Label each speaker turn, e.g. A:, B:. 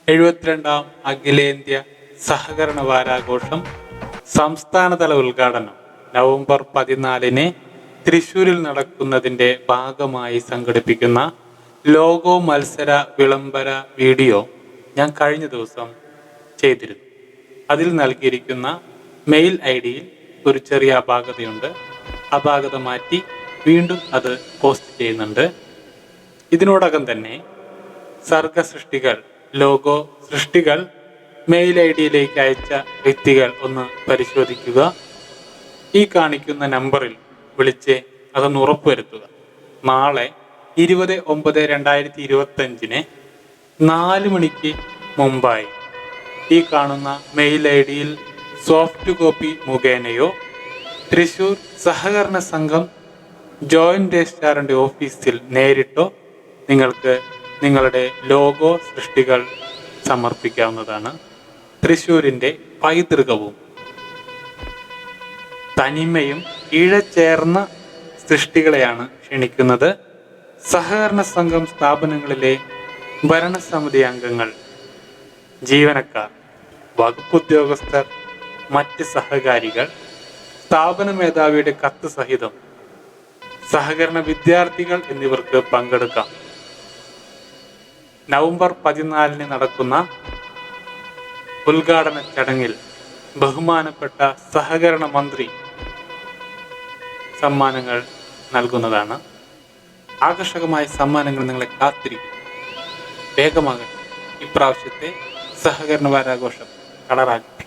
A: 72ാം അഖിലേന്ത്യാ സഹകരണ വാരാഘോഷം സംസ്ഥാനതല ഉദ്ഘാടനം നവംബർ 14 തൃശ്ശൂരിൽ നടക്കുന്നതിൻ്റെ ഭാഗമായി സംഘടിപ്പിക്കുന്ന ലോഗോ മത്സര വിളംബര വീഡിയോ ഞാൻ കഴിഞ്ഞ ദിവസം ചെയ്തിരുന്നു. അതിൽ നൽകിയിരിക്കുന്ന മെയിൽ ID-യിൽ ഒരു ചെറിയ അപാകതയുണ്ട്. അപാകത മാറ്റി വീണ്ടും അത് പോസ്റ്റ് ചെയ്യുന്നുണ്ട്. ഇതിനോടകം തന്നെ സർഗസൃഷ്ടികൾ ലോഗോ സൃഷ്ടികൾ മെയിൽ ID-യിലേക്ക് അയച്ച വ്യക്തികൾ ഒന്ന് പരിശോധിക്കുക. ഈ കാണിക്കുന്ന നമ്പറിൽ വിളിച്ച് അതൊന്ന് ഉറപ്പുവരുത്തുക. നാളെ 20/9/2025 4 മണിക്ക് മുമ്പായി ഈ കാണുന്ന മെയിൽ ID-യിൽ സോഫ്റ്റ് കോപ്പി മുഖേനയോ തൃശ്ശൂർ സഹകരണ സംഘം ജോയിന്റ് രജിസ്ട്രാറിൻ്റെ ഓഫീസിൽ നേരിട്ടോ നിങ്ങൾക്ക് നിങ്ങളുടെ ലോഗോ സൃഷ്ടികൾ സമർപ്പിക്കാവുന്നതാണ്. തൃശ്ശൂരിൻ്റെ പൈതൃകവും തനിമയും ഇഴചേർന്ന സൃഷ്ടികളെയാണ് ക്ഷണിക്കുന്നത്. സഹകരണ സംഘം സ്ഥാപനങ്ങളിലെ ഭരണസമിതി അംഗങ്ങൾ, ജീവനക്കാർ, വകുപ്പ് ഉദ്യോഗസ്ഥർ, മറ്റ് സഹകാരികൾ, സ്ഥാപന മേധാവിയുടെ കത്ത് സഹിതം സഹകരണ വിദ്യാർത്ഥികൾ എന്നിവർക്ക് പങ്കെടുക്കാം. നവംബർ 14 നടക്കുന്ന ഉദ്ഘാടന ചടങ്ങിൽ ബഹുമാനപ്പെട്ട സഹകരണ മന്ത്രി സമ്മാനങ്ങൾ നൽകുന്നതാണ്. ആകർഷകമായ സമ്മാനങ്ങൾ നിങ്ങളെ കാത്തിരിക്കും. വേഗമാകട്ടെ, ഇപ്രാവശ്യത്തെ സഹകരണ വാരാഘോഷം കളറാക്കി.